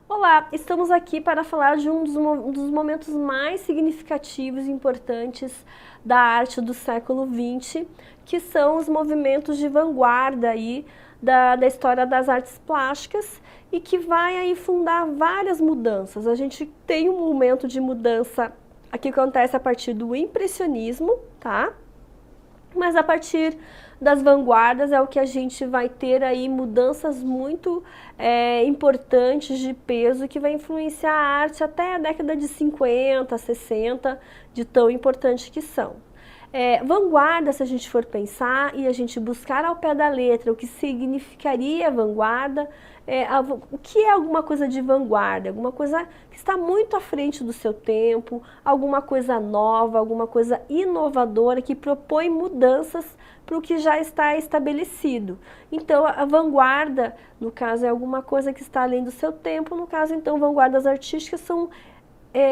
Olá, estamos aqui para falar de um dos momentos mais significativos e importantes da arte do século XX, que são os movimentos de vanguarda aí da história das artes plásticas e que vai aí fundar várias mudanças. A gente tem um momento de mudança que acontece a partir do impressionismo, tá? Mas a partir das vanguardas é o que a gente vai ter aí mudanças muito importantes de peso que vai influenciar a arte até a década de 50, 60, de tão importante que são. Vanguarda, se a gente for pensar e a gente buscar ao pé da letra o que significaria vanguarda, o que é alguma coisa de vanguarda? Alguma coisa que está muito à frente do seu tempo, alguma coisa nova, alguma coisa inovadora que propõe mudanças para o que já está estabelecido. Então, a vanguarda, no caso, é alguma coisa que está além do seu tempo, no caso, então, vanguardas artísticas são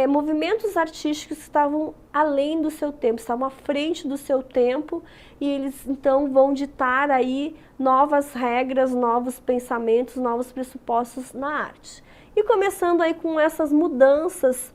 movimentos artísticos que estavam além do seu tempo, estavam à frente do seu tempo e eles então vão ditar aí novas regras, novos pensamentos, novos pressupostos na arte. E começando aí com essas mudanças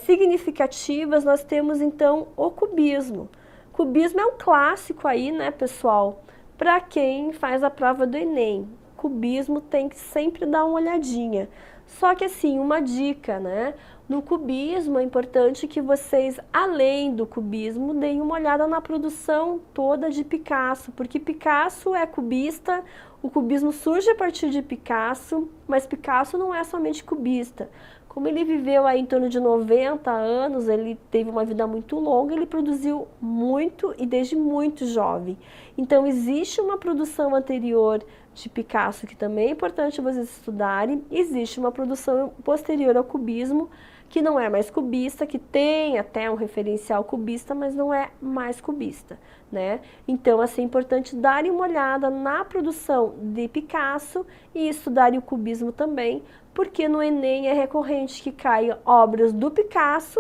significativas, nós temos então o cubismo. Cubismo é um clássico aí, né, pessoal? Para quem faz a prova do Enem, cubismo tem que sempre dar uma olhadinha. Só que assim, uma dica, né? No cubismo é importante que vocês, além do cubismo, deem uma olhada na produção toda de Picasso, porque Picasso é cubista, o cubismo surge a partir de Picasso, mas Picasso não é somente cubista. Como ele viveu aí em torno de 90 anos, ele teve uma vida muito longa, ele produziu muito e desde muito jovem. Então existe uma produção anterior de Picasso que também é importante vocês estudarem, existe uma produção posterior ao cubismo que não é mais cubista, que tem até um referencial cubista, mas não é mais cubista, né? Então, assim, é importante darem uma olhada na produção de Picasso e estudarem o cubismo também, porque no Enem é recorrente que caiam obras do Picasso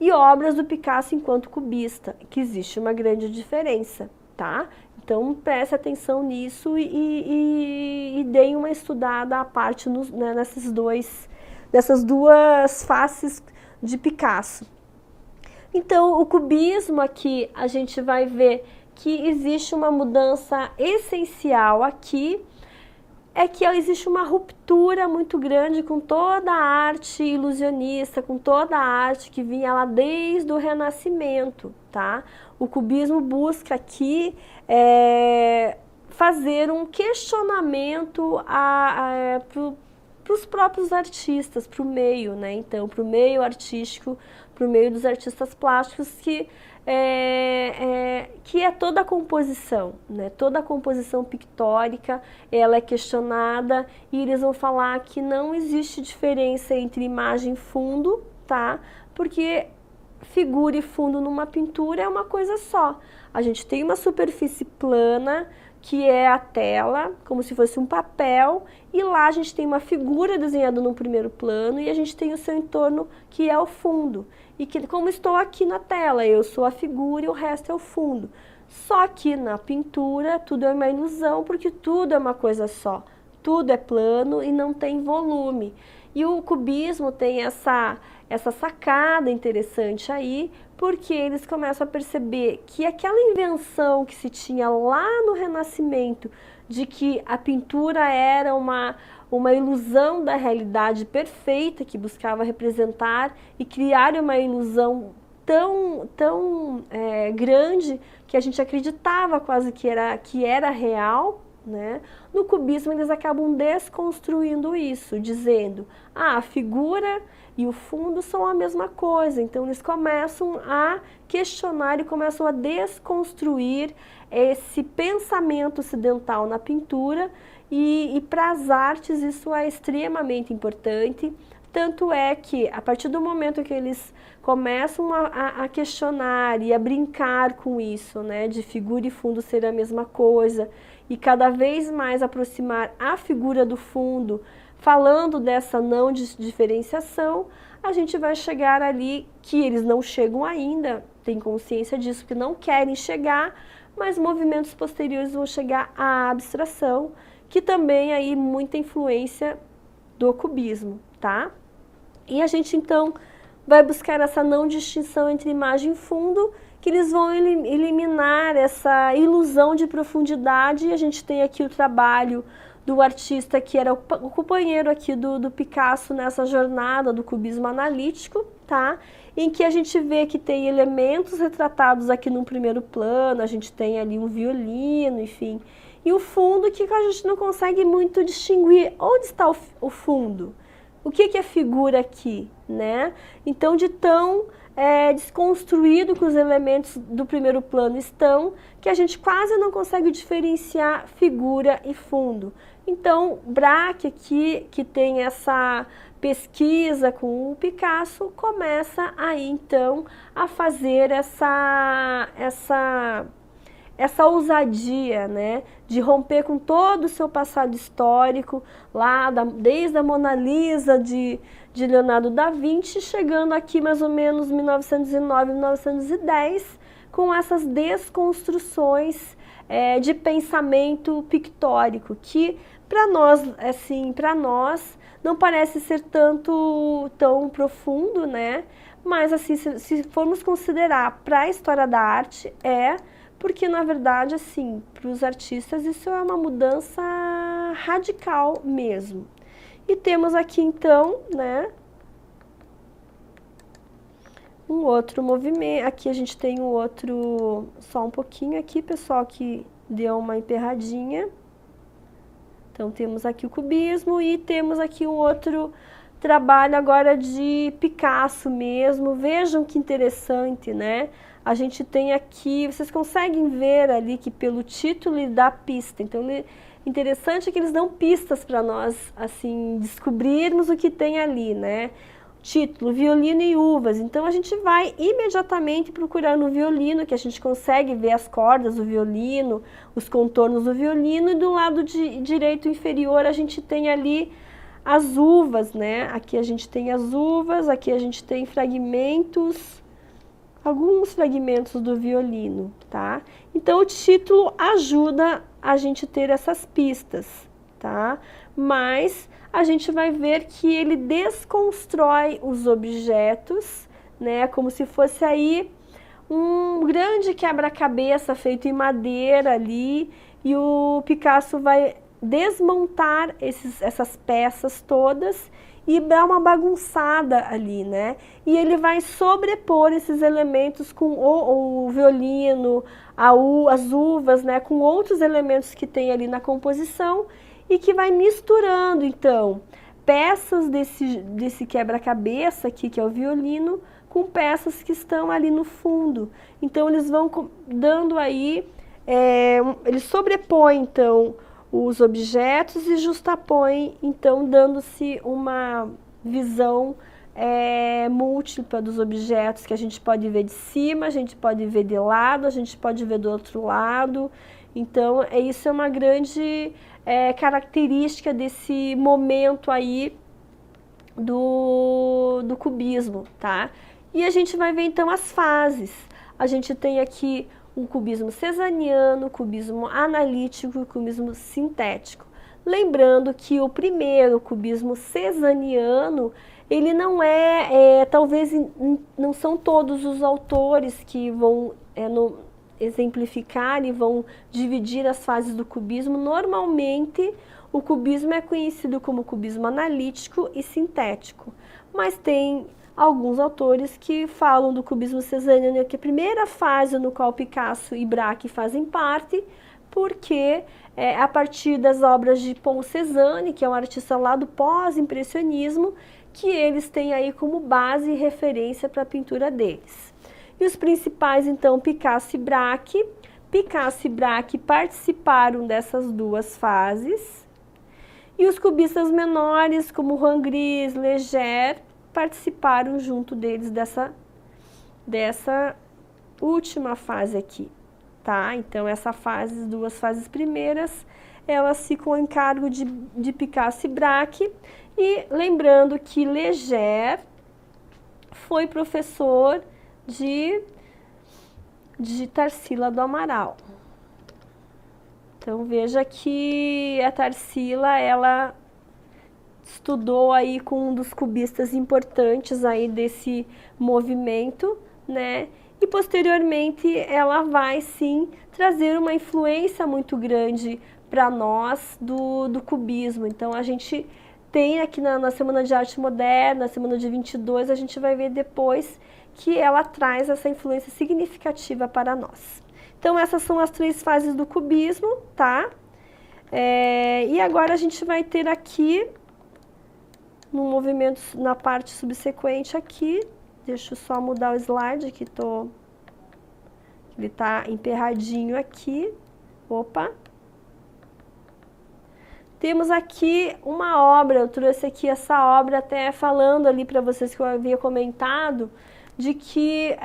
e obras do Picasso enquanto cubista, que existe uma grande diferença, tá? Então preste atenção nisso e deem uma estudada à parte né, nessas duas faces de Picasso. Então o cubismo aqui a gente vai ver que existe uma mudança essencial aqui, é que existe uma ruptura muito grande com toda a arte ilusionista, com toda a arte que vinha lá desde o Renascimento, tá? O cubismo busca aqui fazer um questionamento para os próprios artistas, para o meio, né? Então, para o meio artístico, para o meio dos artistas plásticos que é toda a composição, né? Toda a composição pictórica, ela é questionada e eles vão falar que não existe diferença entre imagem e fundo, tá? Porque figura e fundo numa pintura é uma coisa só. A gente tem uma superfície plana, que é a tela, como se fosse um papel, e lá a gente tem uma figura desenhada no primeiro plano e a gente tem o seu entorno, que é o fundo. E que, como estou aqui na tela, eu sou a figura e o resto é o fundo. Só que na pintura tudo é uma ilusão, porque tudo é uma coisa só. Tudo é plano e não tem volume. E o cubismo tem essa sacada interessante aí, porque eles começam a perceber que aquela invenção que se tinha lá no Renascimento, de que a pintura era uma ilusão da realidade perfeita, que buscava representar e criar uma ilusão tão grande, que a gente acreditava quase que era real, né? No cubismo eles acabam desconstruindo isso, dizendo, a figura e o fundo são a mesma coisa. Então eles começam a questionar e começam a desconstruir esse pensamento ocidental na pintura e para as artes isso é extremamente importante. Tanto é que, a partir do momento que eles começam a questionar e a brincar com isso, né, de figura e fundo ser a mesma coisa, e cada vez mais aproximar a figura do fundo, falando dessa não diferenciação, a gente vai chegar ali, que eles não chegam ainda, têm consciência disso, que não querem chegar, mas movimentos posteriores vão chegar à abstração, que também aí muita influência do cubismo, tá? E a gente então vai buscar essa não distinção entre imagem e fundo, que eles vão eliminar essa ilusão de profundidade. E a gente tem aqui o trabalho do artista que era o companheiro aqui do Picasso nessa jornada do cubismo analítico, tá? Em que a gente vê que tem elementos retratados aqui no primeiro plano, a gente tem ali um violino, enfim. E o fundo que a gente não consegue muito distinguir. Onde está o fundo? O que é figura aqui, né? Então, de tão desconstruído que os elementos do primeiro plano estão, que a gente quase não consegue diferenciar figura e fundo. Então, Braque aqui, que tem essa pesquisa com o Picasso, começa aí então a fazer essa ousadia, né, de romper com todo o seu passado histórico, lá desde a Mona Lisa de Leonardo da Vinci, chegando aqui mais ou menos 1909, 1910, com essas desconstruções de pensamento pictórico, que para nós, assim, não parece ser tão profundo, né? Mas assim, se formos considerar para a história da arte, porque na verdade, assim, para os artistas isso é uma mudança radical mesmo. E temos aqui então, né, um outro movimento. Aqui a gente tem um outro, só um pouquinho aqui, pessoal, que deu uma emperradinha. Então temos aqui o cubismo e temos aqui um outro trabalho agora de Picasso mesmo. Vejam que interessante, né? A gente tem aqui, vocês conseguem ver ali que pelo título ele dá pista. Então, interessante é que eles dão pistas para nós, assim, descobrirmos o que tem ali, né? Título, violino e uvas. Então, a gente vai imediatamente procurar no violino, que a gente consegue ver as cordas do violino, os contornos do violino, e do lado direito inferior a gente tem ali as uvas, né? Aqui a gente tem as uvas, aqui a gente tem alguns fragmentos do violino, tá? Então o título ajuda a gente ter essas pistas, tá? Mas a gente vai ver que ele desconstrói os objetos, né? Como se fosse aí um grande quebra-cabeça feito em madeira ali, e o Picasso vai desmontar essas peças todas e dar uma bagunçada ali, né? E ele vai sobrepor esses elementos com o violino, as uvas, né? Com outros elementos que tem ali na composição, e que vai misturando, então, peças desse quebra-cabeça aqui, que é o violino, com peças que estão ali no fundo. Então, eles vão dando aí, eles sobrepõem, então, os objetos e justapõem, então, dando-se uma visão múltipla dos objetos, que a gente pode ver de cima, a gente pode ver de lado, a gente pode ver do outro lado. Então, isso é uma grande característica desse momento aí do cubismo, tá? E a gente vai ver, então, as fases. A gente tem aqui o cubismo cesaniano, o cubismo analítico e o cubismo sintético. Lembrando que o primeiro, o cubismo cesaniano, ele não talvez não são todos os autores que vão exemplificar e vão dividir as fases do cubismo. Normalmente, o cubismo é conhecido como cubismo analítico e sintético, mas tem alguns autores que falam do cubismo cesaniano, que é a primeira fase no qual Picasso e Braque fazem parte, porque a partir das obras de Paul Cézanne, que é um artista lá do pós-impressionismo, que eles têm aí como base e referência para a pintura deles. E os principais, então, Picasso e Braque. Picasso e Braque participaram dessas duas fases. E os cubistas menores, como Juan Gris, Leger, participaram junto deles dessa última fase aqui, tá? Então, essa fase, as duas fases primeiras, elas ficam em cargo de Picasso e Braque. E lembrando que Leger foi professor de Tarsila do Amaral. Então, veja que a Tarsila, ela estudou aí com um dos cubistas importantes aí desse movimento, né? E posteriormente ela vai sim trazer uma influência muito grande para nós do cubismo. Então a gente tem aqui na Semana de Arte Moderna, Semana de 22, a gente vai ver depois que ela traz essa influência significativa para nós. Então essas são as 3 fases do cubismo, tá? E agora a gente vai ter aqui, no movimento, na parte subsequente aqui, deixa eu só mudar o slide que ele tá emperradinho aqui, opa. Temos aqui uma obra, eu trouxe aqui essa obra até falando ali para vocês que eu havia comentado, de que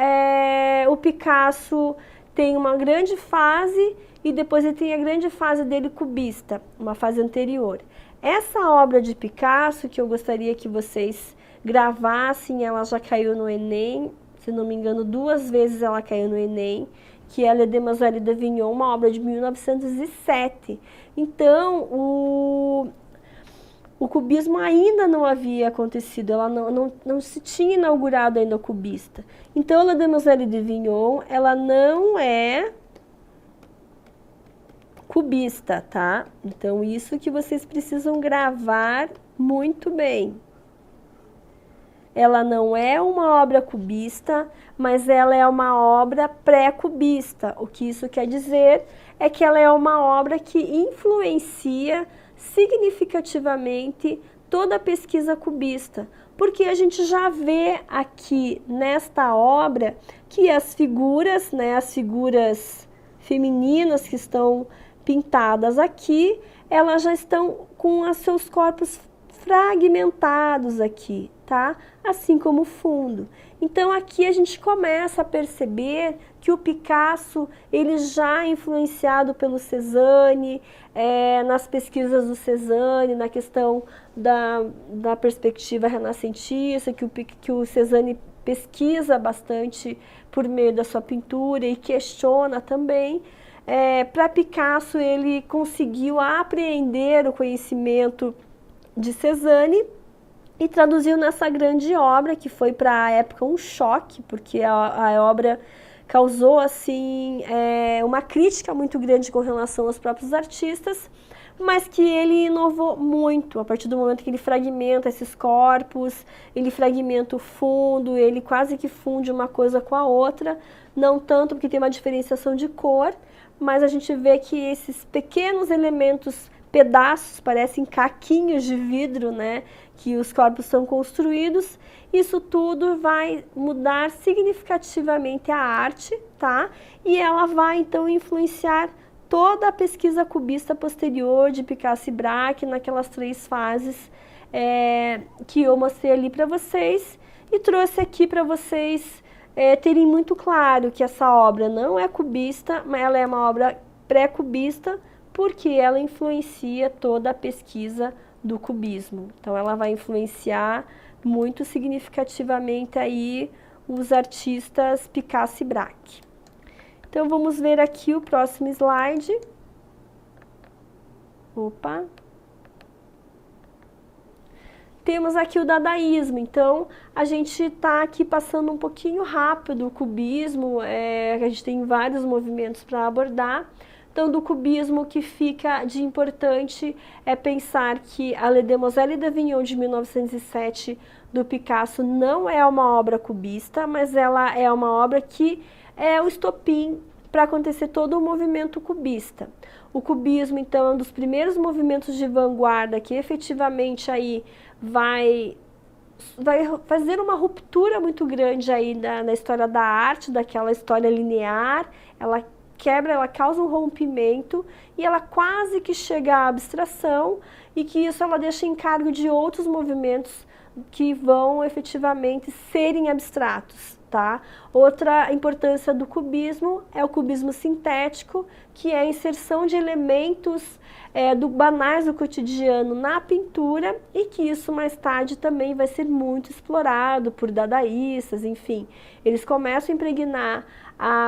o Picasso tem uma grande fase e depois ele tem a grande fase dele cubista, uma fase anterior. Essa obra de Picasso, que eu gostaria que vocês gravassem, ela já caiu no Enem, se não me engano 2 vezes ela caiu no Enem, que é Les Demoiselles d'Avignon, uma obra de 1907. Então, o cubismo ainda não havia acontecido, ela não se tinha inaugurado ainda o cubista. Então, Les Demoiselles d'Avignon, ela não é cubista, tá? Então, isso que vocês precisam gravar muito bem. Ela não é uma obra cubista, mas ela é uma obra pré-cubista. O que isso quer dizer é que ela é uma obra que influencia significativamente toda a pesquisa cubista, porque a gente já vê aqui nesta obra que as figuras, né, as figuras femininas que estão pintadas aqui, elas já estão com os seus corpos fragmentados aqui, tá? Assim como o fundo. Então aqui a gente começa a perceber que o Picasso, ele já é influenciado pelo Cézanne, nas pesquisas do Cézanne, na questão da perspectiva renascentista, que o Cézanne pesquisa bastante por meio da sua pintura e questiona também. Para Picasso, ele conseguiu apreender o conhecimento de Cézanne e traduziu nessa grande obra, que foi para a época um choque, porque a obra causou assim uma crítica muito grande com relação aos próprios artistas, mas que ele inovou muito a partir do momento que ele fragmenta esses corpos, ele fragmenta o fundo, ele quase que funde uma coisa com a outra, não tanto porque tem uma diferenciação de cor, mas a gente vê que esses pequenos elementos, pedaços, parecem caquinhos de vidro, né, que os corpos são construídos, isso tudo vai mudar significativamente a arte, tá? E ela vai então influenciar toda a pesquisa cubista posterior de Picasso e Braque naquelas 3 fases que eu mostrei ali para vocês e trouxe aqui para vocês terem muito claro que essa obra não é cubista, mas ela é uma obra pré-cubista, porque ela influencia toda a pesquisa do cubismo. Então ela vai influenciar muito significativamente aí os artistas Picasso e Braque. Então vamos ver aqui o próximo slide. Opa! Temos aqui o dadaísmo, então a gente está aqui passando um pouquinho rápido o cubismo, a gente tem vários movimentos para abordar. Então, do cubismo, o que fica de importante é pensar que a Les Demoiselles d'Avignon, de 1907, do Picasso, não é uma obra cubista, mas ela é uma obra que é o estopim para acontecer todo o movimento cubista. O cubismo, então, é um dos primeiros movimentos de vanguarda que efetivamente aí vai fazer uma ruptura muito grande aí na história da arte, daquela história linear. Ela quebra, ela causa um rompimento e ela quase que chega à abstração, e que isso ela deixa em cargo de outros movimentos que vão efetivamente serem abstratos, tá? Outra importância do cubismo é o cubismo sintético, que é a inserção de elementos banais do cotidiano na pintura, e que isso mais tarde também vai ser muito explorado por dadaístas, enfim. Eles começam a impregnar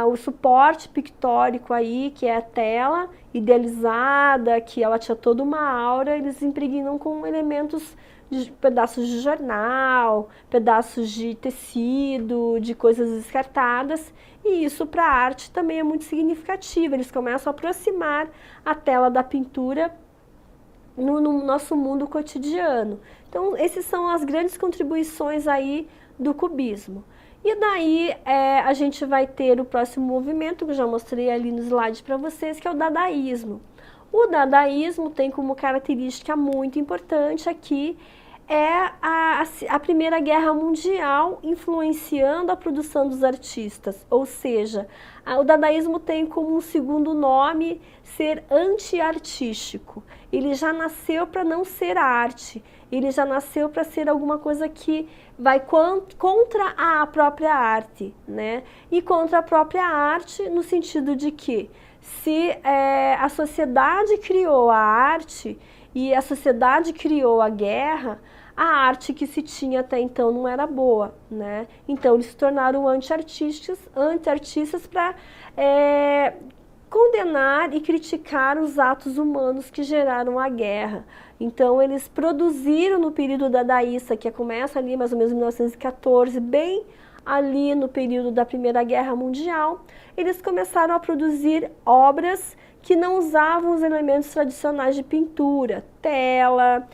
o suporte pictórico aí, que é a tela idealizada, que ela tinha toda uma aura, eles impregnam com elementos de pedaços de jornal, pedaços de tecido, de coisas descartadas, e isso para a arte também é muito significativo. Eles começam a aproximar a tela da pintura no nosso mundo cotidiano. Então, essas são as grandes contribuições aí do cubismo. E daí a gente vai ter o próximo movimento, que eu já mostrei ali no slide para vocês, que é o dadaísmo. O dadaísmo tem como característica muito importante aqui a Primeira Guerra Mundial influenciando a produção dos artistas, ou seja, o dadaísmo tem como um segundo nome ser anti-artístico. Ele já nasceu para não ser arte, ele já nasceu para ser alguma coisa que vai contra a própria arte, né? E contra a própria arte no sentido de que se a sociedade criou a arte e a sociedade criou a guerra, a arte que se tinha até então não era boa, né? Então eles se tornaram anti-artistas para condenar e criticar os atos humanos que geraram a guerra. Então eles produziram no período dadaísta, que começa ali mais ou menos em 1914, bem ali no período da Primeira Guerra Mundial, eles começaram a produzir obras que não usavam os elementos tradicionais de pintura, tela,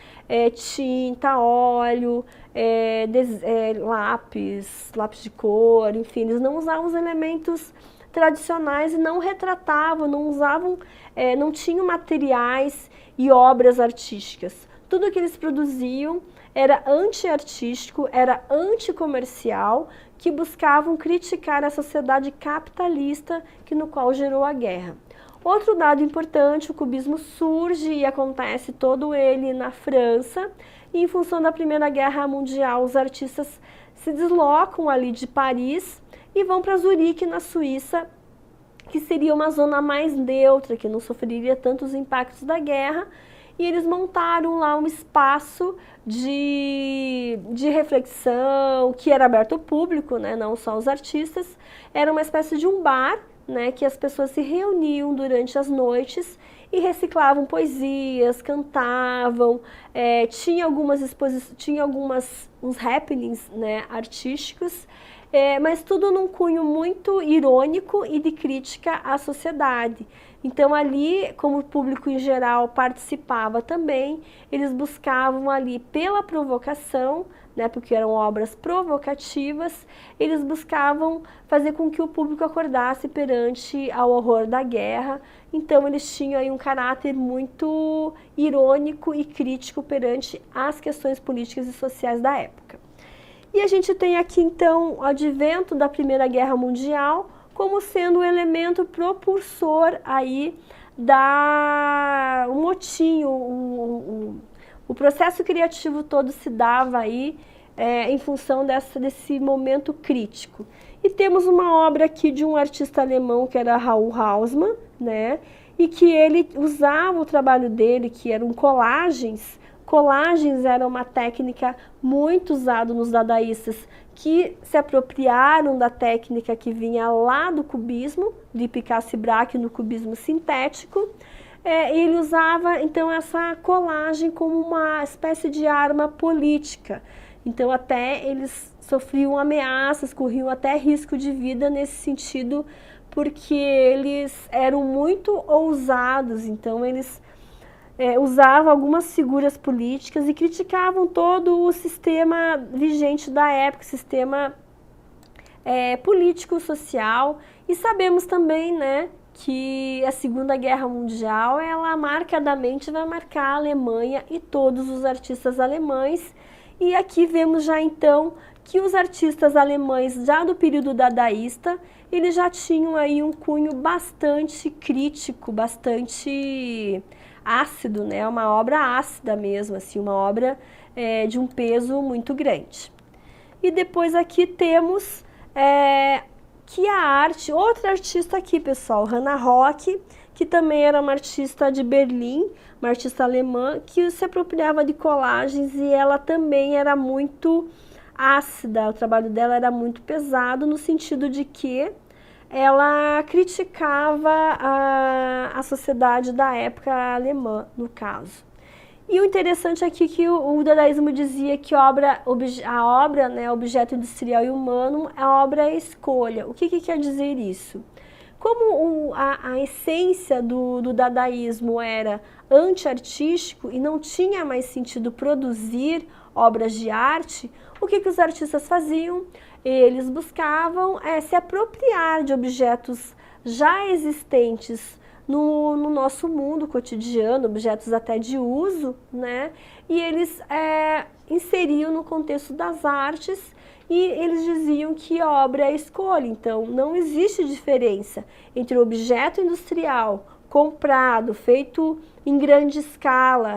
tinta, óleo, lápis de cor, enfim, eles não usavam os elementos tradicionais e não retratavam, não usavam, não tinham materiais e obras artísticas. Tudo que eles produziam era anti-artístico, era anticomercial, que buscavam criticar a sociedade capitalista no qual gerou a guerra. Outro dado importante, o cubismo surge e acontece todo ele na França, e em função da Primeira Guerra Mundial, os artistas se deslocam ali de Paris e vão para Zurique, na Suíça, que seria uma zona mais neutra, que não sofreria tantos impactos da guerra, e eles montaram lá um espaço de reflexão, que era aberto ao público, né, não só os artistas, era uma espécie de um bar, né, que as pessoas se reuniam durante as noites e reciclavam poesias, cantavam, tinha algumas exposições, tinha uns happenings, né, artísticos, mas tudo num cunho muito irônico e de crítica à sociedade. Então ali, como o público em geral participava também, eles buscavam ali pela provocação, né, porque eram obras provocativas, eles buscavam fazer com que o público acordasse perante ao horror da guerra. Então eles tinham aí um caráter muito irônico e crítico perante as questões políticas e sociais da época. E a gente tem aqui então o advento da Primeira Guerra Mundial como sendo o elemento propulsor aí o motim, o processo criativo todo se dava aí em função desse momento crítico. E temos uma obra aqui de um artista alemão que era Raoul Hausmann, né? E que ele usava o trabalho dele, que eram colagens. Colagens era uma técnica muito usada nos dadaístas, que se apropriaram da técnica que vinha lá do cubismo, de Picasso e Braque no cubismo sintético. Ele usava então essa colagem como uma espécie de arma política. Então até eles sofriam ameaças, corriam até risco de vida nesse sentido, porque eles eram muito ousados, então eles usavam algumas figuras políticas e criticavam todo o sistema vigente da época, sistema político-social. E sabemos também, né, que a Segunda Guerra Mundial, ela marcadamente vai marcar a Alemanha e todos os artistas alemães. E aqui vemos já então que os artistas alemães, já do período dadaísta, eles já tinham aí um cunho bastante crítico, bastante ácido, né? Uma obra ácida mesmo, assim, uma obra de um peso muito grande. E depois aqui temos que a arte, outra artista aqui, pessoal, Hannah Rock, que também era uma artista de Berlim, uma artista alemã, que se apropriava de colagens e ela também era muito ácida, o trabalho dela era muito pesado, no sentido de que ela criticava a sociedade da época alemã, no caso. E o interessante aqui é que o dadaísmo dizia que a obra, né, objeto industrial e humano, a obra é escolha. O que quer dizer isso? Como a essência do dadaísmo era anti-artístico e não tinha mais sentido produzir obras de arte, o que os artistas faziam? Eles buscavam se apropriar de objetos já existentes no nosso mundo cotidiano, objetos até de uso, né? E eles inseriam no contexto das artes e eles diziam que a obra é a escolha. Então, não existe diferença entre o objeto industrial comprado, feito em grande escala,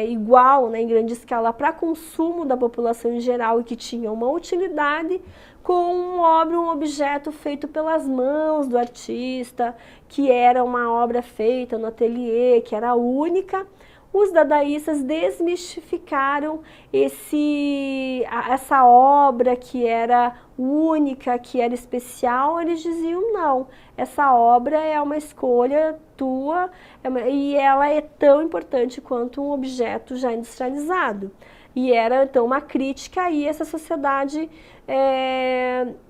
igual, né, em grande escala para consumo da população em geral e que tinha uma utilidade, com um objeto feito pelas mãos do artista, que era uma obra feita no ateliê, que era única. Os dadaístas desmistificaram essa obra que era única, que era especial. Eles diziam, não, essa obra é uma escolha tua e ela é tão importante quanto um objeto já industrializado. E era, então, uma crítica a essa sociedade,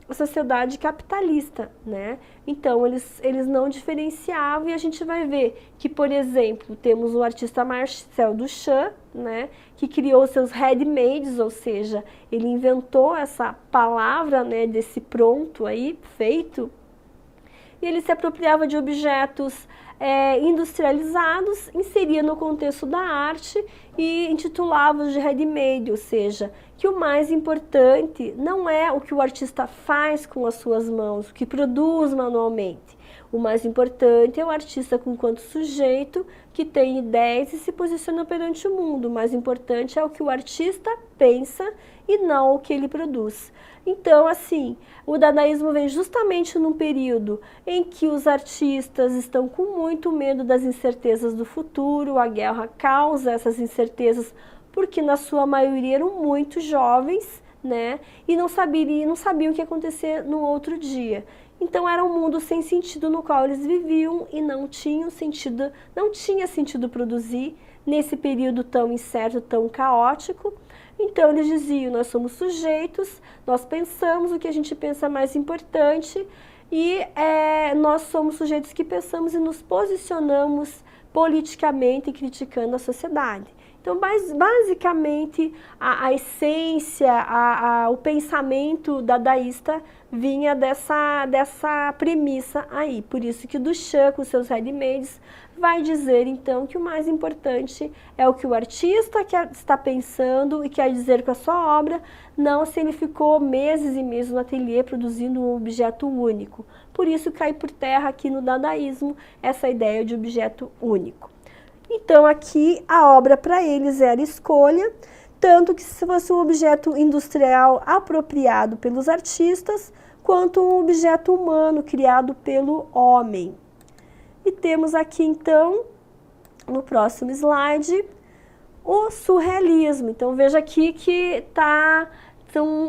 sociedade capitalista, né? Então, eles não diferenciavam e a gente vai ver que, por exemplo, temos o artista Marcel Duchamp, né, que criou seus ready-mades, ou seja, ele inventou essa palavra, né, desse pronto aí, feito, e ele se apropriava de objetos industrializados, inseria no contexto da arte e intitulava-os de ready-made, ou seja, que o mais importante não é o que o artista faz com as suas mãos, o que produz manualmente. O mais importante é o artista enquanto sujeito que tem ideias e se posiciona perante o mundo. O mais importante é o que o artista pensa e não o que ele produz. Então, assim, o dadaísmo vem justamente num período em que os artistas estão com muito medo das incertezas do futuro, a guerra causa essas incertezas porque na sua maioria eram muito jovens, né, e não sabiam o que ia acontecer no outro dia. Então era um mundo sem sentido no qual eles viviam e não tinha sentido produzir nesse período tão incerto, tão caótico. Então eles diziam, nós somos sujeitos, nós pensamos o que a gente pensa mais importante e nós somos sujeitos que pensamos e nos posicionamos politicamente criticando a sociedade. Então, basicamente, a essência, o pensamento dadaísta vinha dessa premissa aí. Por isso que Duchamp, com seus ready-mades, vai dizer, então, que o mais importante é o que o artista está pensando e quer dizer com a sua obra, não se ele ficou meses e meses no ateliê produzindo um objeto único. Por isso cai por terra aqui no dadaísmo essa ideia de objeto único. Então, aqui a obra para eles era escolha, tanto que se fosse um objeto industrial apropriado pelos artistas, quanto um objeto humano criado pelo homem. E temos aqui, então, no próximo slide, o surrealismo. Então, veja aqui que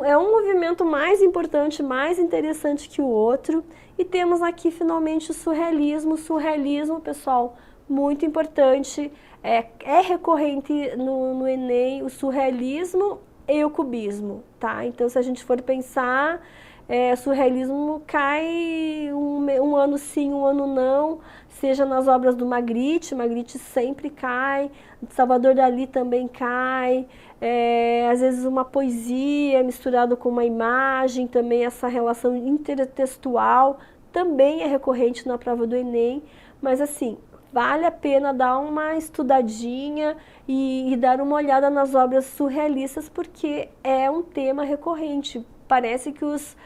é um movimento mais importante, mais interessante que o outro. E temos aqui, finalmente, o surrealismo. O surrealismo, pessoal, muito importante, é recorrente no Enem, o surrealismo e o cubismo, tá? Então, se a gente for pensar, surrealismo cai um ano sim, um ano não, seja nas obras do Magritte sempre cai, Salvador Dalí também cai, às vezes uma poesia misturada com uma imagem, também essa relação intertextual também é recorrente na prova do Enem, mas assim, vale a pena dar uma estudadinha e dar uma olhada nas obras surrealistas, porque é um tema recorrente. Parece que os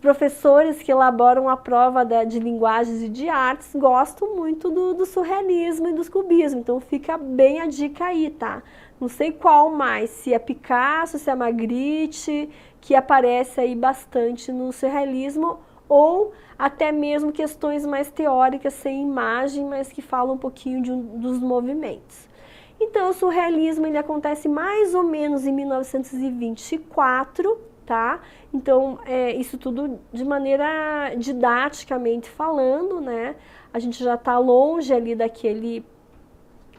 professores que elaboram a prova de linguagens e de artes gostam muito do surrealismo e do cubismo, então fica bem a dica aí, tá? Não sei qual mais, se é Picasso, se é Magritte, que aparece aí bastante no surrealismo, ou até mesmo questões mais teóricas, sem imagem, mas que falam um pouquinho dos movimentos. Então, o surrealismo ele acontece mais ou menos em 1924, tá? Então, isso tudo de maneira didaticamente falando, né? A gente já está longe ali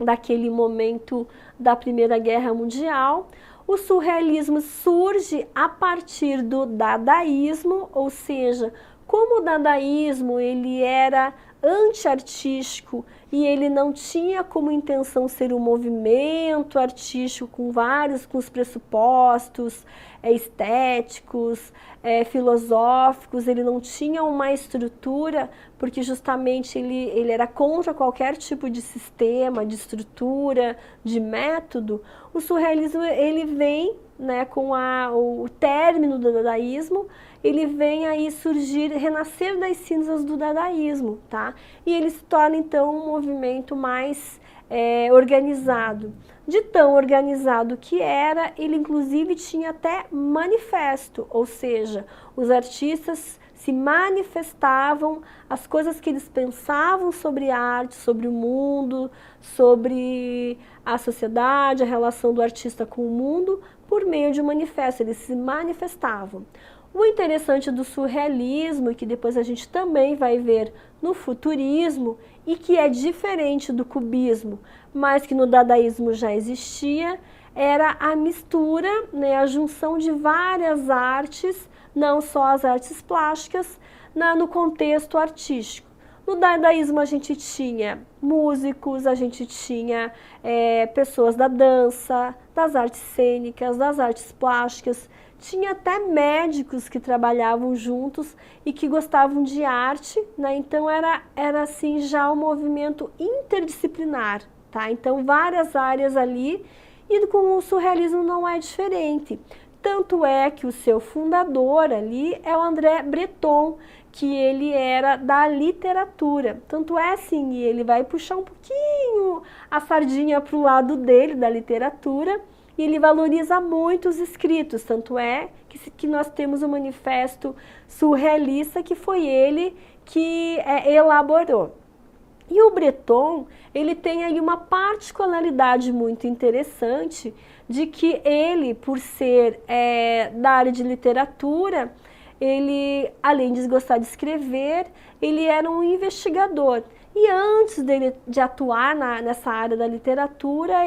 daquele momento da Primeira Guerra Mundial. O surrealismo surge a partir do dadaísmo, ou seja, como o dadaísmo ele era anti-artístico e ele não tinha como intenção ser um movimento artístico com os pressupostos estéticos, filosóficos, ele não tinha uma estrutura, porque justamente ele era contra qualquer tipo de sistema, de estrutura, de método. O surrealismo ele vem, né, com o término do dadaísmo, ele vem aí surgir, renascer das cinzas do dadaísmo, tá? E ele se torna então um movimento mais organizado. De tão organizado que era, ele inclusive tinha até manifesto, ou seja, os artistas se manifestavam as coisas que eles pensavam sobre a arte, sobre o mundo, sobre a sociedade, a relação do artista com o mundo, por meio de um manifesto, eles se manifestavam. O interessante do surrealismo, e que depois a gente também vai ver no futurismo, e que é diferente do cubismo, mas que no dadaísmo já existia, era a mistura, né, a junção de várias artes, não só as artes plásticas, no contexto artístico. No dadaísmo a gente tinha músicos, a gente tinha pessoas da dança, das artes cênicas, das artes plásticas, tinha até médicos que trabalhavam juntos e que gostavam de arte, né? Então era assim já um movimento interdisciplinar, tá? Então várias áreas ali, e com o surrealismo não é diferente. Tanto é que o seu fundador ali é o André Breton, que ele era da literatura. Tanto é assim, e ele vai puxar um pouquinho a sardinha para o lado dele, da literatura, e ele valoriza muito os escritos. Tanto é que nós temos o manifesto surrealista, que foi ele que elaborou. E o Breton, ele tem aí uma particularidade muito interessante, de que ele, por ser da área de literatura, ele, além de gostar de escrever, ele era um investigador. E antes de atuar nessa área da literatura,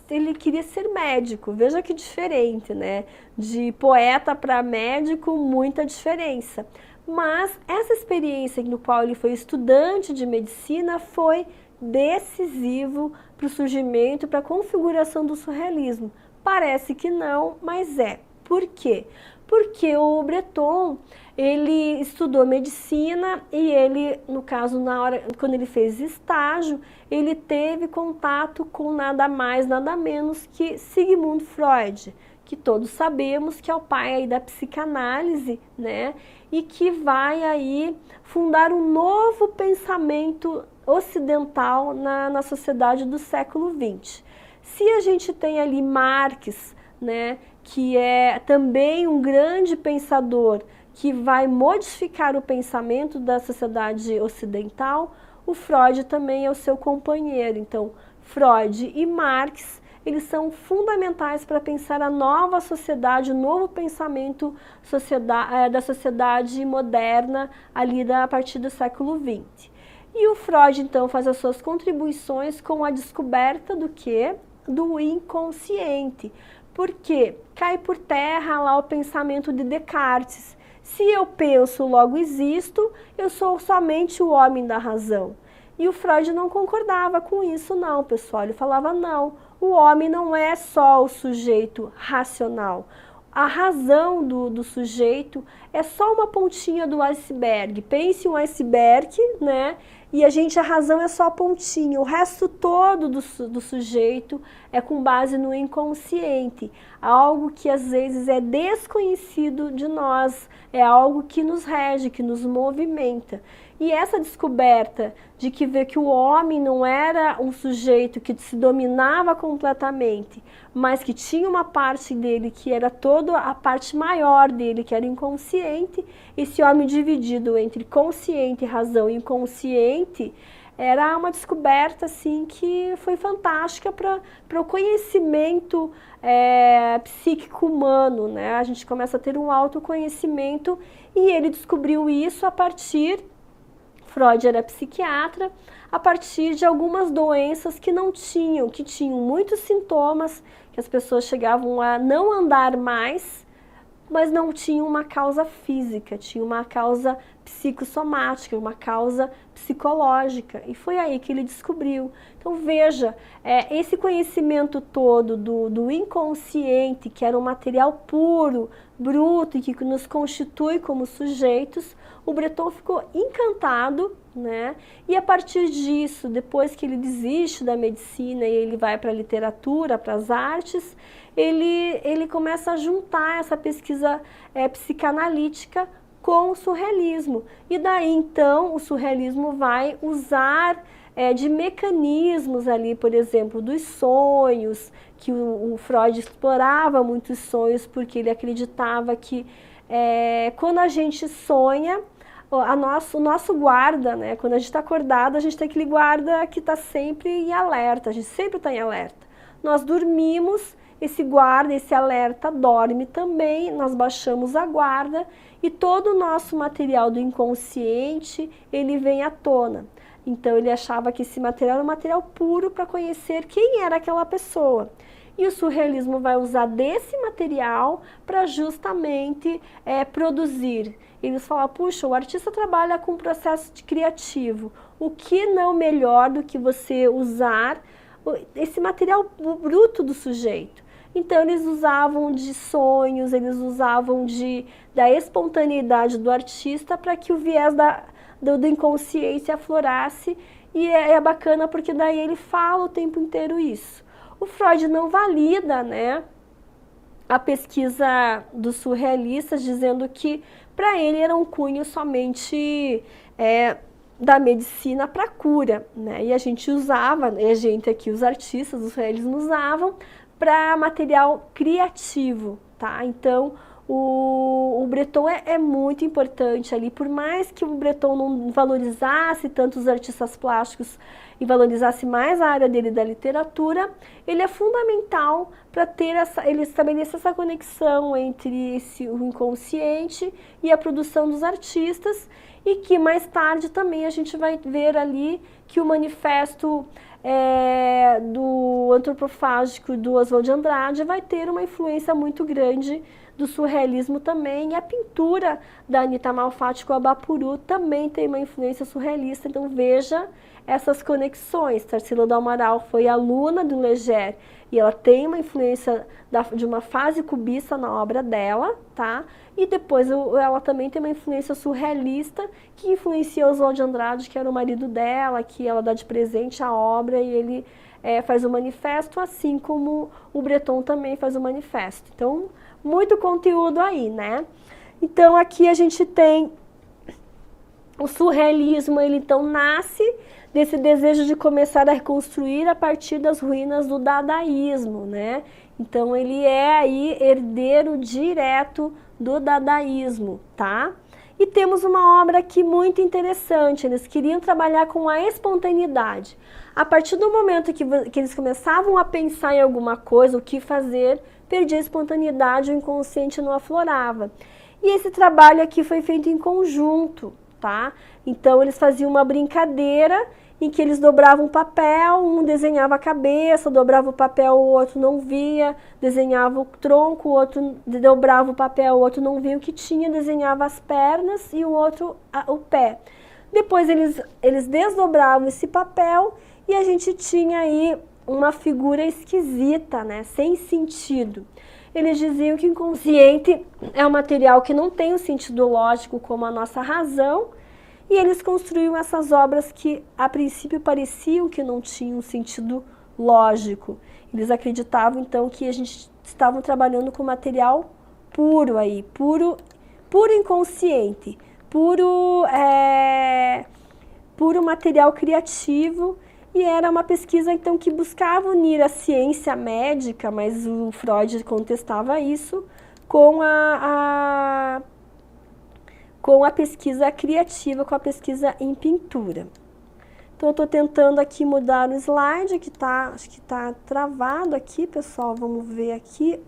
ele queria ser médico. Veja que diferente, né? De poeta para médico, muita diferença. Mas essa experiência no qual ele foi estudante de medicina foi decisivo para o surgimento, para a configuração do surrealismo. Parece que não, mas é. Por quê? Porque o Breton, ele estudou medicina e ele, no caso, quando ele fez estágio, ele teve contato com nada mais, nada menos que Sigmund Freud, que todos sabemos que é o pai aí da psicanálise, né? E que vai aí fundar um novo pensamento ocidental na sociedade do século XX. Se a gente tem ali Marx, né, que é também um grande pensador que vai modificar o pensamento da sociedade ocidental, o Freud também é o seu companheiro. Então, Freud e Marx, eles são fundamentais para pensar a nova sociedade, o novo pensamento da sociedade moderna ali a partir do século XX. E o Freud, então, faz as suas contribuições com a descoberta do quê? Do inconsciente. Porque cai por terra lá o pensamento de Descartes. Se eu penso, logo existo, eu sou somente o homem da razão. E o Freud não concordava com isso não, pessoal. Ele falava não, o homem não é só o sujeito racional. A razão do sujeito é só uma pontinha do iceberg. Pense um iceberg, né? E a razão é só a pontinha. O resto todo do sujeito é com base no inconsciente. Algo que às vezes é desconhecido de nós. É algo que nos rege, que nos movimenta. E essa descoberta de que vê que o homem não era um sujeito que se dominava completamente, mas que tinha uma parte dele que era toda a parte maior dele, que era inconsciente, esse homem dividido entre consciente, razão e inconsciente, era uma descoberta assim que foi fantástica para o conhecimento psíquico humano, né? A gente começa a ter um autoconhecimento e ele descobriu isso a partir Freud era psiquiatra, a partir de algumas doenças que tinham muitos sintomas, que as pessoas chegavam a não andar mais, mas não tinham uma causa física, tinha uma causa psicossomática, uma causa psicológica. E foi aí que ele descobriu. Então veja, esse conhecimento todo do inconsciente, que era um material puro, bruto e que nos constitui como sujeitos, o Breton ficou encantado, né? E a partir disso, depois que ele desiste da medicina e ele vai para a literatura, para as artes, ele começa a juntar essa pesquisa psicanalítica com o surrealismo. E daí, então, o surrealismo vai usar de mecanismos ali, por exemplo, dos sonhos, que o Freud explorava muitos sonhos, porque ele acreditava que quando a gente sonha, o nosso guarda, né? Quando a gente está acordado, a gente tem aquele guarda que está sempre em alerta, a gente sempre está em alerta. Nós dormimos, esse guarda, esse alerta dorme também, nós baixamos a guarda e todo o nosso material do inconsciente, ele vem à tona. Então ele achava que esse material era um material puro para conhecer quem era aquela pessoa. E o surrealismo vai usar desse material para justamente produzir. Eles falam, puxa, o artista trabalha com um processo criativo. O que não melhor do que você usar esse material bruto do sujeito? Então eles usavam de sonhos, eles usavam da espontaneidade do artista para que o viés do inconsciente aflorasse. E é bacana porque daí ele fala o tempo inteiro isso. O Freud não valida, né, a pesquisa dos surrealistas, dizendo que para ele era um cunho somente da medicina para cura, né? E a gente usava, aqui, os artistas, os surrealistas usavam para material criativo, tá? Então o Breton é muito importante ali, por mais que o Breton não valorizasse tanto os artistas plásticos e valorizasse mais a área dele da literatura, ele é fundamental para ele estabelecer essa conexão entre o inconsciente e a produção dos artistas, e que mais tarde também a gente vai ver ali que o manifesto do antropofágico do Oswald de Andrade vai ter uma influência muito grande do surrealismo também, e a pintura da Anita Malfatti com a Bapuru também tem uma influência surrealista. Então veja essas conexões. Tarsila do Amaral foi aluna do Leger e ela tem uma influência de uma fase cubista na obra dela, tá? E depois ela também tem uma influência surrealista que influencia Oswald de Andrade, que era o marido dela, que ela dá de presente a obra e ele faz o manifesto, assim como o Breton também faz o manifesto. Então, muito conteúdo aí, né? Então, aqui a gente tem o surrealismo, ele então nasce desse desejo de começar a reconstruir a partir das ruínas do dadaísmo, né? Então, ele é aí herdeiro direto do dadaísmo, tá? E temos uma obra aqui muito interessante, eles queriam trabalhar com a espontaneidade. A partir do momento que eles começavam a pensar em alguma coisa, o que fazer, perdia a espontaneidade, o inconsciente não aflorava. E esse trabalho aqui foi feito em conjunto, tá? Então eles faziam uma brincadeira em que eles dobravam o papel, um desenhava a cabeça, dobrava o papel, o outro não via, desenhava o tronco, o outro dobrava o papel, o outro não via o que tinha, desenhava as pernas e o outro o pé. Depois eles desdobravam esse papel e a gente tinha aí uma figura esquisita, né, sem sentido. Eles diziam que o inconsciente é um material que não tem um sentido lógico como a nossa razão, e eles construíam essas obras que a princípio pareciam que não tinham um sentido lógico. Eles acreditavam então que a gente estava trabalhando com material puro aí, puro inconsciente, puro material criativo. E era uma pesquisa, então, que buscava unir a ciência médica, mas o Freud contestava isso, com a pesquisa criativa, com a pesquisa em pintura. Então, eu estou tentando aqui mudar o slide, acho que está travado aqui, pessoal, vamos ver aqui.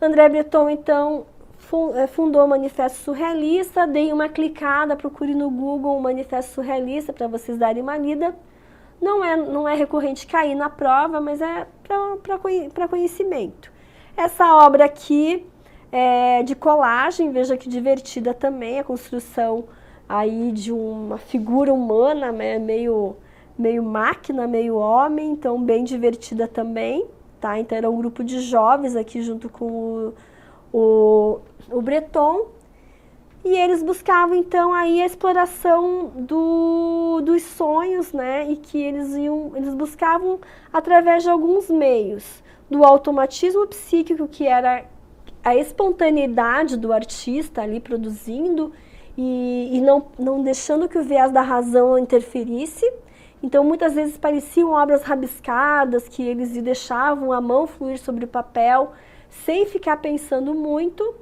André Breton, então, fundou o Manifesto Surrealista. Dei uma clicada, procure no Google o Manifesto Surrealista para vocês darem uma lida. Não é recorrente cair na prova, mas é para conhecimento. Essa obra aqui é de colagem, veja que divertida também, a construção aí de uma figura humana, né, meio máquina, meio homem, então bem divertida também, tá? Então era um grupo de jovens aqui junto com o Breton, e eles buscavam então aí a exploração dos sonhos, né? E que eles buscavam através de alguns meios, do automatismo psíquico, que era a espontaneidade do artista ali produzindo e não deixando que o viés da razão interferisse. Então muitas vezes pareciam obras rabiscadas, que eles deixavam a mão fluir sobre o papel sem ficar pensando muito.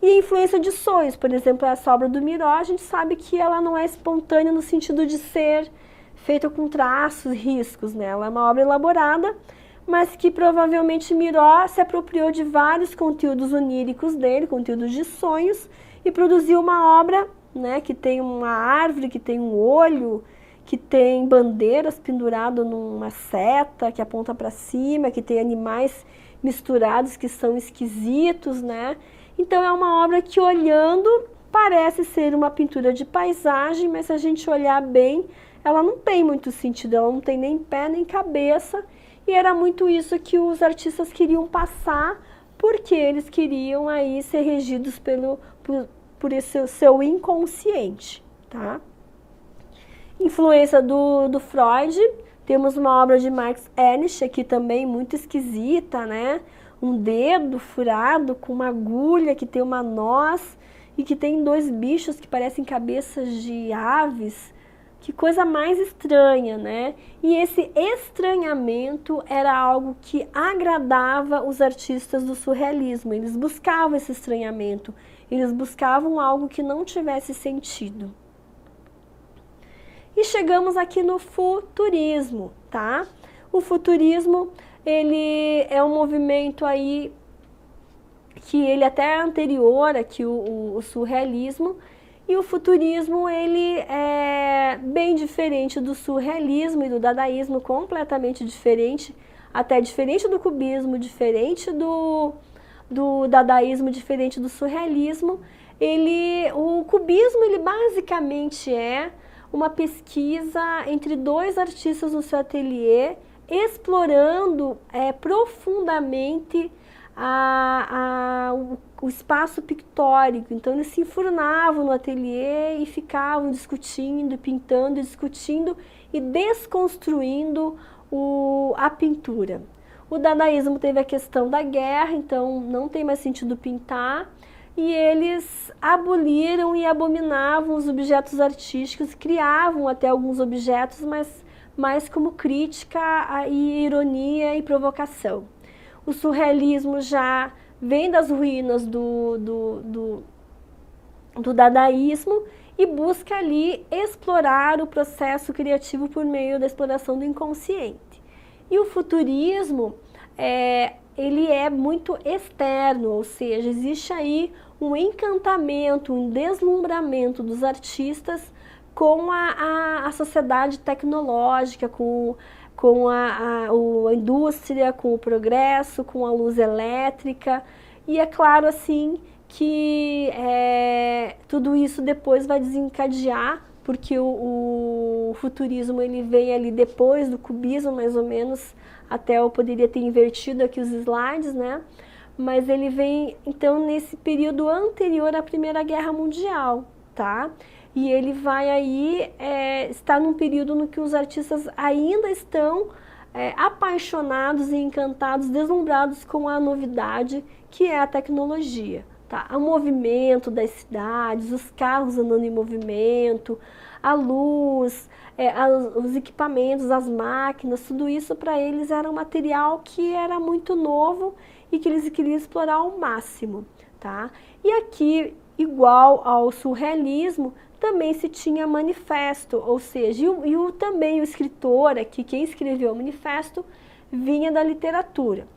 E a influência de sonhos, por exemplo, essa obra do Miró, a gente sabe que ela não é espontânea no sentido de ser feita com traços, riscos, né? Ela é uma obra elaborada, mas que provavelmente Miró se apropriou de vários conteúdos oníricos dele, conteúdos de sonhos, e produziu uma obra, né, que tem uma árvore, que tem um olho, que tem bandeiras penduradas numa seta que aponta para cima, que tem animais misturados que são esquisitos, né? Então é uma obra que, olhando, parece ser uma pintura de paisagem, mas se a gente olhar bem, ela não tem muito sentido, ela não tem nem pé nem cabeça, e era muito isso que os queriam passar, porque eles queriam aí ser regidos por esse seu inconsciente, tá? Influência do Freud, temos uma obra de Max Ernst aqui também muito esquisita, né? Um dedo furado com uma agulha que tem uma noz e que tem dois bichos que parecem cabeças de aves. Que coisa mais estranha, né? E esse estranhamento era algo que agradava os artistas do surrealismo. Eles buscavam esse estranhamento, eles buscavam algo que não tivesse sentido. E chegamos aqui no futurismo, tá? O futurismo, ele é um movimento aí que ele até é anterior aqui o surrealismo, e o futurismo ele é bem diferente do surrealismo e do dadaísmo, completamente diferente, até diferente do cubismo, diferente do dadaísmo, diferente do surrealismo. O cubismo ele basicamente é uma pesquisa entre dois artistas no seu ateliê, explorando profundamente o espaço pictórico. Então eles se enfurnavam no ateliê e ficavam discutindo, pintando, discutindo e desconstruindo a pintura. O dadaísmo teve a questão da guerra, então não tem mais sentido pintar, e eles aboliram e abominavam os objetos artísticos, criavam até alguns objetos, mas mais como crítica e ironia e provocação. O surrealismo já vem das ruínas do dadaísmo e busca ali explorar o processo criativo por meio da exploração do inconsciente. E o futurismo, ele é muito externo, ou seja, existe aí um encantamento, um deslumbramento dos artistas com a sociedade tecnológica, com a indústria, com o progresso, com a luz elétrica. E é claro assim que tudo isso depois vai desencadear, porque o futurismo ele vem ali depois do cubismo, mais ou menos, até eu poderia ter invertido aqui os slides, né? Mas ele vem então nesse período anterior à Primeira Guerra Mundial, tá? E ele vai aí estar num período no que os artistas ainda estão apaixonados e encantados, deslumbrados com a novidade que é a tecnologia, tá? O movimento das cidades, os carros andando em movimento, a luz, os equipamentos, as máquinas, tudo isso para eles era um material que era muito novo e que eles queriam explorar ao máximo, tá? E aqui, igual ao surrealismo, também se tinha manifesto, ou seja, também o escritor aqui, quem escreveu o manifesto, vinha da literatura.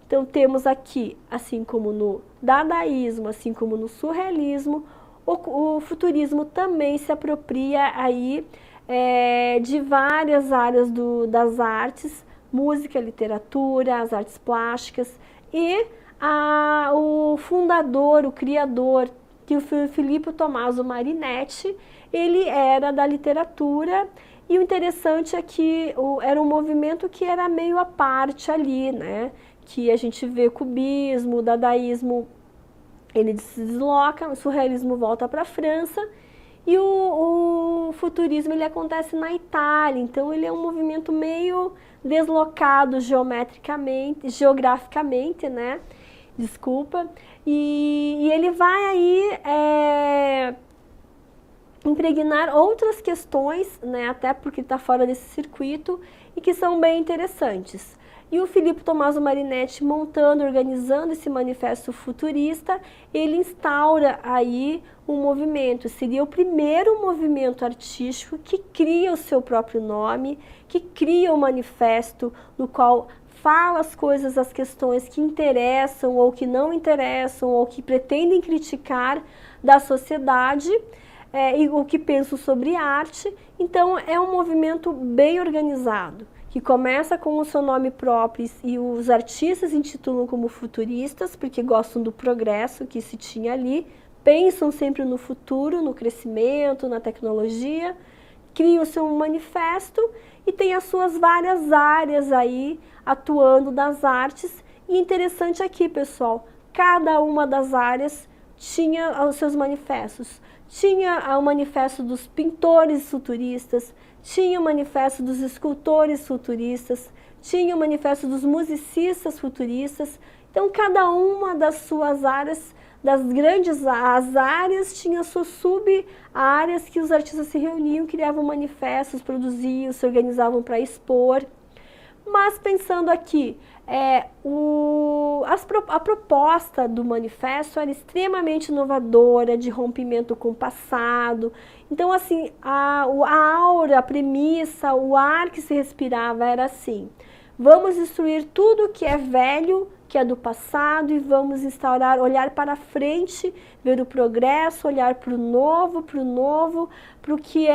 Então temos aqui, assim como no dadaísmo, assim como no surrealismo, o futurismo também se apropria aí de várias áreas das artes, música, literatura, as artes plásticas, e o fundador, o criador, que o Filippo Tommaso Marinetti, ele era da literatura, e o interessante é que era um movimento que era meio à parte ali, né? Que a gente vê cubismo, dadaísmo, ele se desloca, o surrealismo volta para a França, e o futurismo ele acontece na Itália, então ele é um movimento meio deslocado geograficamente, né? Desculpa. E ele vai aí impregnar outras questões, né? Até porque está fora desse circuito, e que são bem interessantes. E o Filippo Tommaso Marinetti, montando, organizando esse manifesto futurista, ele instaura aí um movimento. Seria o primeiro movimento artístico que cria o seu próprio nome, que cria um manifesto no qual fala as coisas, as questões que interessam ou que não interessam ou que pretendem criticar da sociedade, e o que penso sobre arte. Então é um movimento bem organizado, que começa com o seu nome próprio, e os artistas intitulam como futuristas, porque gostam do progresso que se tinha ali, pensam sempre no futuro, no crescimento, na tecnologia, criam o seu manifesto e tem as suas várias áreas aí atuando das artes. E interessante aqui, pessoal, cada uma das áreas tinha os seus manifestos. Tinha o manifesto dos pintores futuristas, tinha o manifesto dos escultores futuristas, tinha o manifesto dos musicistas futuristas. Então, cada uma das suas áreas, das grandes áreas, tinha suas sub-áreas que os artistas se reuniam, criavam manifestos, produziam, se organizavam para expor. Mas pensando aqui, a proposta do manifesto era extremamente inovadora, de rompimento com o passado. Então, assim, a aura, a premissa, o ar que se respirava era assim: vamos destruir tudo que é velho, que é do passado, e vamos instaurar, olhar para frente, ver o progresso, olhar para o novo, para o que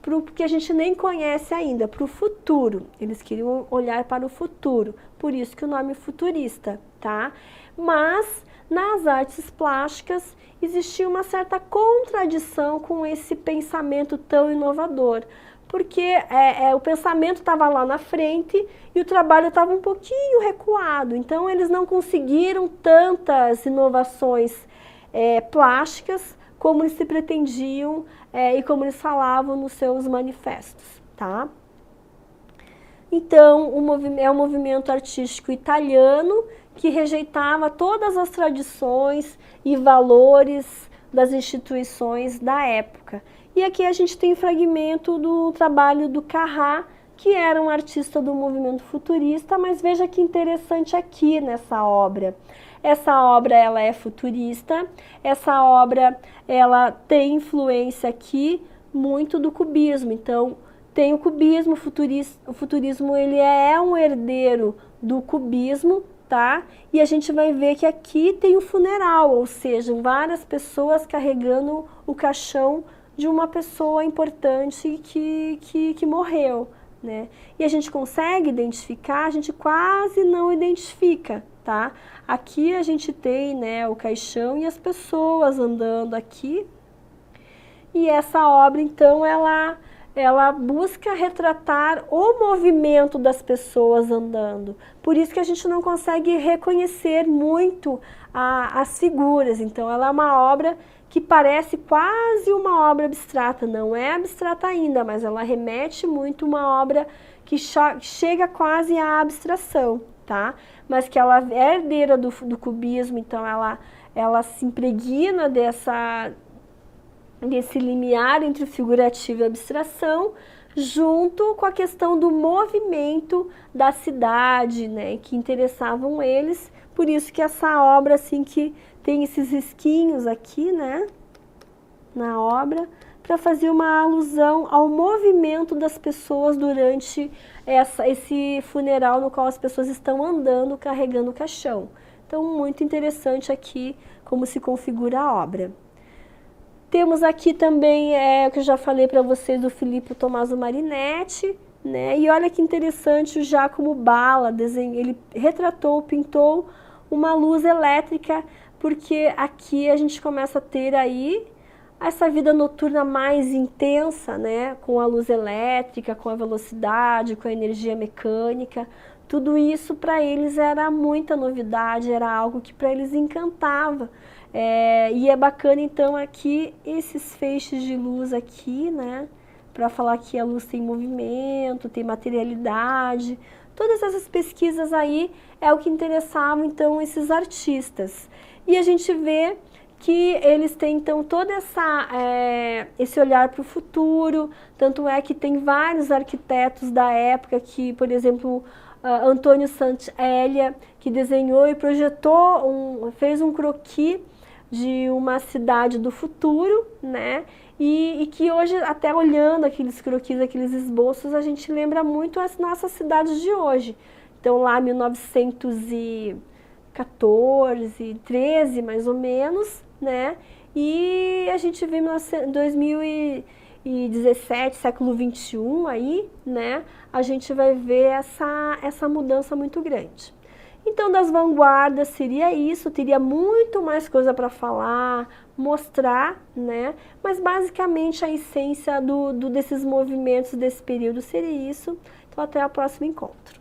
para o que a gente nem conhece ainda, para o futuro. Eles queriam olhar para o futuro, por isso que o nome é futurista, tá? Mas nas artes plásticas existia uma certa contradição com esse pensamento tão inovador, porque o pensamento estava lá na frente e o trabalho estava um pouquinho recuado. Então eles não conseguiram tantas inovações plásticas como eles se pretendiam e como eles falavam nos seus manifestos, tá? Então é um movimento artístico italiano que rejeitava todas as tradições e valores das instituições da época. E aqui a gente tem um fragmento do trabalho do Carrà, que era um artista do movimento futurista, mas veja que interessante aqui nessa obra. Essa obra ela é futurista, essa obra ela tem influência aqui muito do cubismo. Então tem o cubismo, o futurismo ele é um herdeiro do cubismo, tá? E a gente vai ver que aqui tem o funeral, ou seja, várias pessoas carregando o caixão de uma pessoa importante que morreu, né? E a gente consegue identificar, a gente quase não identifica, tá? Aqui a gente tem, né, o caixão e as pessoas andando aqui. E essa obra, então, ela busca retratar o movimento das pessoas andando. Por isso que a gente não consegue reconhecer muito as figuras. Então, ela é uma obra que parece quase uma obra abstrata. Não é abstrata ainda, mas ela remete muito a uma obra que chega quase à abstração, tá? Mas que ela é herdeira do cubismo, então ela se impregna desse limiar entre o figurativo e a abstração, junto com a questão do movimento da cidade, né, que interessavam eles. Por isso que essa obra, assim, que tem esses risquinhos aqui, né, na obra, para fazer uma alusão ao movimento das pessoas durante esse funeral no qual as pessoas estão andando, carregando o caixão. Então, muito interessante aqui como se configura a obra. Temos aqui também, o que eu já falei para vocês, do Filippo Tommaso Marinetti, né? E olha que interessante, o Giacomo Balla, ele retratou, pintou uma luz elétrica, porque aqui a gente começa a ter aí essa vida noturna mais intensa, né? Com a luz elétrica, com a velocidade, com a energia mecânica. Tudo isso para eles era muita novidade, era algo que para eles encantava. E é bacana então aqui esses feixes de luz aqui, né? Para falar que a luz tem movimento, tem materialidade. Todas essas pesquisas aí é o que interessava então esses artistas. E a gente vê que eles têm então todo esse olhar para o futuro, tanto é que tem vários arquitetos da época que, por exemplo, Antônio Sant'Elia, que desenhou e projetou, fez um croquis de uma cidade do futuro, né? E que hoje, até olhando aqueles croquis, aqueles esboços, a gente lembra muito as nossas cidades de hoje. Então lá 1914, 13 mais ou menos, né? E a gente vê 2017, século 21 aí, né? A gente vai ver essa mudança muito grande. Então, das vanguardas seria isso, teria muito mais coisa para falar, mostrar, né? Mas basicamente a essência desses movimentos desse período seria isso. Então, até o próximo encontro.